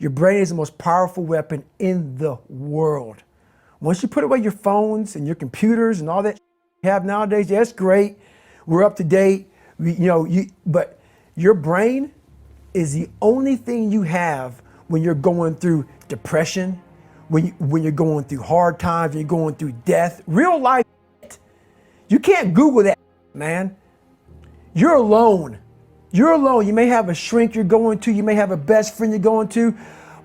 Your brain is the most powerful weapon in the world. Once you put away your phones and your computers and all that you have nowadays, yeah, it's great. We're up to date. But your brain is the only thing you have when you're going through depression, when you're going through hard times, when you're going through death, real life. You can't Google that, man. You're alone. You're alone. You may have a shrink you're going to, you may have a best friend you're going to,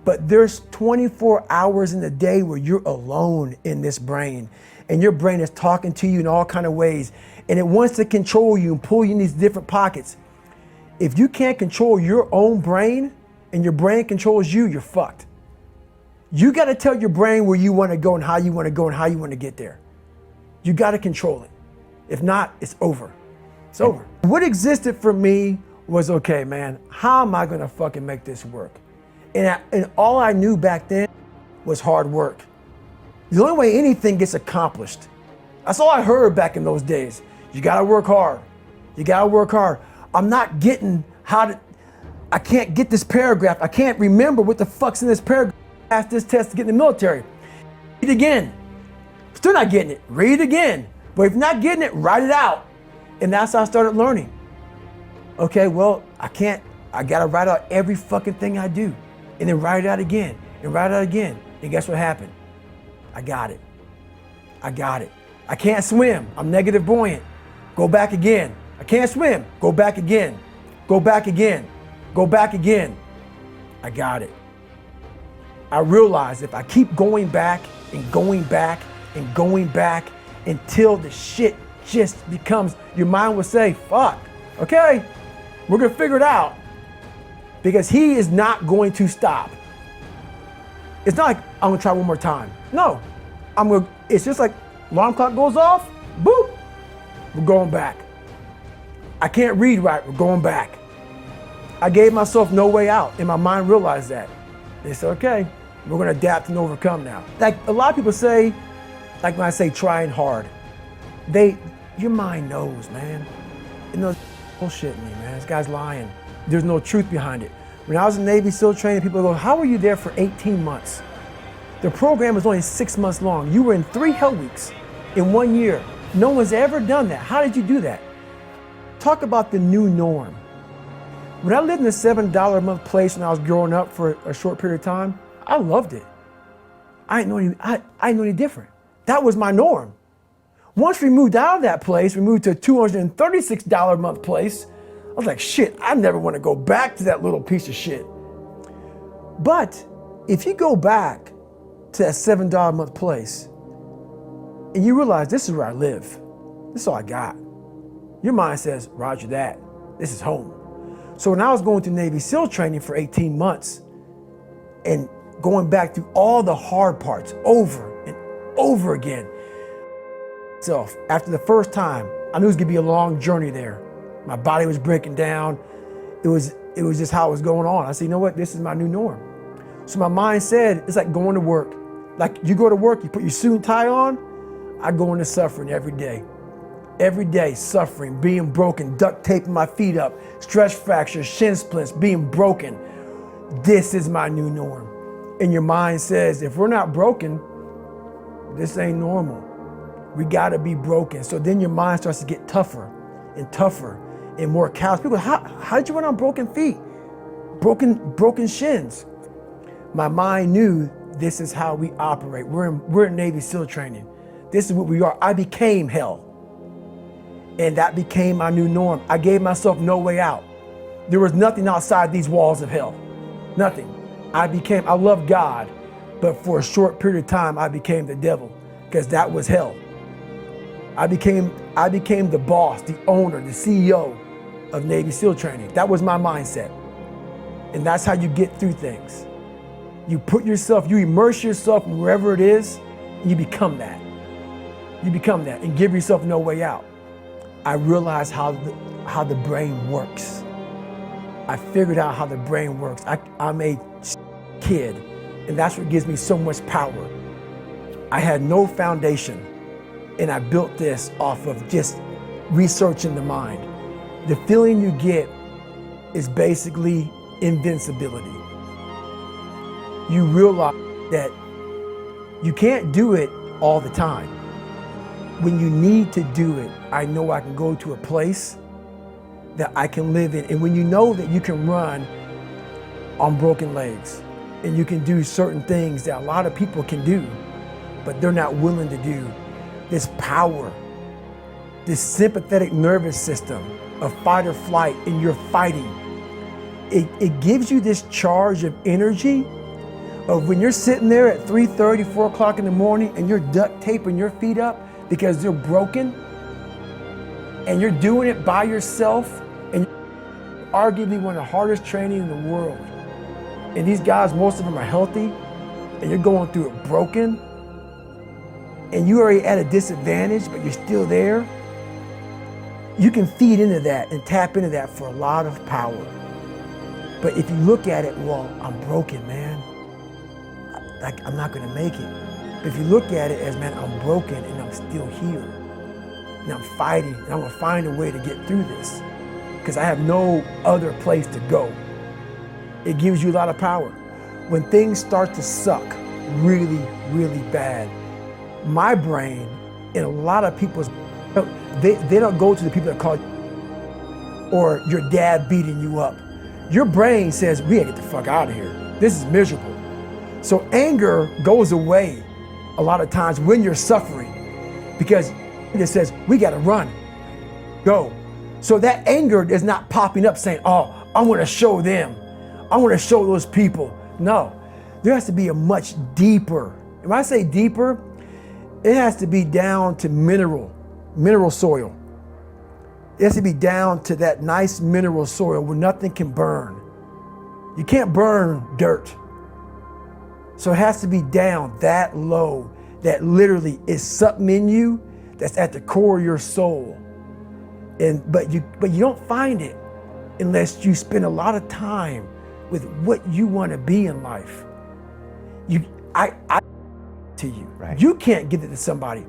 but there's 24 hours in the day where you're alone in this brain, and your brain is talking to you in all kinds of ways, and it wants to control you and pull you in these different pockets. If you can't control your own brain and your brain controls you, you're fucked. You got to tell your brain where you want to go and how you want to go and how you want to get there. You got to control it. If not, it's over. It's over. What existed for me was, okay, man, how am I going to fucking make this work? And all I knew back then was hard work. The only way anything gets accomplished. That's all I heard back in those days. You got to work hard. You got to work hard. I'm not getting I can't get this paragraph. I can't remember what the fuck's in this paragraph. Pass this test to get in the military. Read it again. Still not getting it. Read it again. But if you're not getting it, write it out. And that's how I started learning. Okay, well, I gotta write out every fucking thing I do. And then write it out again, and write it out again. And guess what happened? I got it. I got it. I can't swim. I'm negative buoyant. Go back again. I can't swim. Go back again. Go back again. Go back again. I got it. I realized if I keep going back and going back and going back until the shit just becomes, your mind will say, fuck, okay, we're gonna figure it out. Because he is not going to stop. It's not like I'm gonna try one more time. No, it's just like alarm clock goes off, boop, we're going back. I can't read right, we're going back. I gave myself no way out, and my mind realized that. They said, okay, we're gonna adapt and overcome now. Like a lot of people say, like when I say trying hard, your mind knows, man. It knows bullshit me, man. This guy's lying. There's no truth behind it. When I was in Navy SEAL training, people go, how were you there for 18 months? The program was only 6 months long. You were in 3 hell weeks in 1 year. No one's ever done that. How did you do that? Talk about the new norm. When I lived in a $7 a month place when I was growing up for a short period of time, I loved it. I didn't know any different. That was my norm. Once we moved out of that place, we moved to a $236 a month place. I was like, shit, I never want to go back to that little piece of shit. But if you go back to that $7 a month place and you realize this is where I live, this is all I got, your mind says, roger that, this is home. So when I was going through Navy SEAL training for 18 months and going back through all the hard parts over and over again, so after the first time, I knew it was gonna be a long journey there. My body was breaking down. It was just how it was going on. I said, you know what? This is my new norm. So my mind said, it's like going to work. Like you go to work, you put your suit and tie on. I go into suffering every day. Every day, suffering, being broken, duct taping my feet up, stress fractures, shin splints, being broken. This is my new norm. And your mind says, if we're not broken, this ain't normal. We gotta be broken. So then your mind starts to get tougher and tougher and more callous. People, how did you run on broken feet? Broken shins. My mind knew this is how we operate. We're in Navy SEAL training. This is what we are. I became hell. And that became my new norm. I gave myself no way out. There was nothing outside these walls of hell. Nothing. I love God, but for a short period of time, I became the devil because that was hell. I became the boss, the owner, the CEO of Navy SEAL training. That was my mindset. And that's how you get through things. You immerse yourself in wherever it is, and you become that. You become that and give yourself no way out. I realized how the brain works. I figured out how the brain works. I'm a kid, and that's what gives me so much power. I had no foundation, and I built this off of just researching the mind. The feeling you get is basically invincibility. you realize that you can't do it all the time. When you need to do it, I know I can go to a place that I can live in. And when you know that you can run on broken legs and you can do certain things that a lot of people can do, but they're not willing to do, this power, this sympathetic nervous system of fight or flight, and you're fighting, it gives you this charge of energy of when you're sitting there at 3:30, 4 o'clock in the morning and you're duct taping your feet up because they're broken, and you're doing it by yourself, and arguably one of the hardest training in the world. And these guys, most of them are healthy, and you're going through it broken, and you're already at a disadvantage, but you're still there. You can feed into that and tap into that for a lot of power. But if you look at it, well, I'm broken, man. Like, I'm not gonna make it. But if you look at it as, man, I'm broken and I'm still here. And I'm fighting, and I'm gonna find a way to get through this because I have no other place to go. It gives you a lot of power. When things start to suck really, really bad, my brain and a lot of people's, they don't go to the people that call you or your dad beating you up. Your brain says, we gotta get the fuck out of here. This is miserable. So anger goes away a lot of times when you're suffering because it says, we gotta run, go. So that anger is not popping up saying, oh, I wanna show them. I wanna show those people. No, there has to be a much deeper. When I say deeper, it has to be down to mineral soil. It has to be down to that nice mineral soil where nothing can burn. You can't burn dirt. So it has to be down that low, that literally is something in you that's at the core of your soul. But you don't find it unless you spend a lot of time with what you want to be in life. I to you. Right. You can't give it to somebody.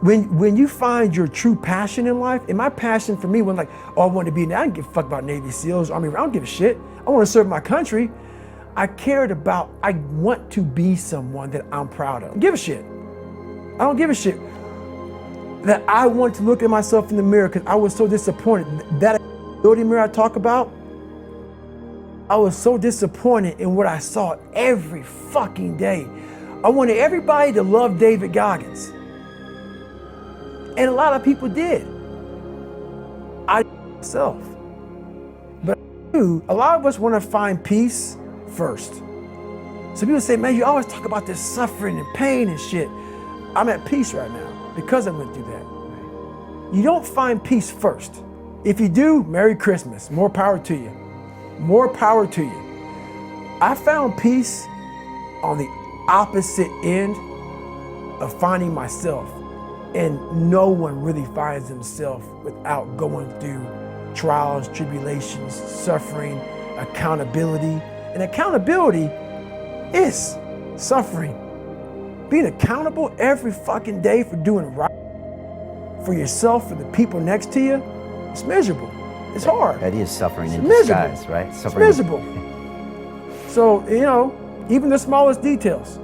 When you find your true passion in life, and my passion for me wasn't like, oh, I want to be, I didn't give a fuck about Navy SEALs, Army, I don't give a shit. I want to serve my country. I want to be someone that I'm proud of. I don't give a shit. I don't give a shit. That I want to look at myself in the mirror because I was so disappointed. That ability mirror I talk about, I was so disappointed in what I saw every fucking day. I wanted everybody to love David Goggins. And a lot of people did. I myself. But a lot of us want to find peace first. So people say, man, you always talk about this suffering and pain and shit. I'm at peace right now because I went through that. You don't find peace first. If you do, Merry Christmas. More power to you. More power to you. I found peace on the opposite end of finding myself. And no one really finds themselves without going through trials, tribulations, suffering, accountability. And accountability is suffering. Being accountable every fucking day for doing right for yourself, for the people next to you, it's miserable. It's hard. That is suffering in miserable. disguise, right? Suffering. It's miserable. So, even the smallest details.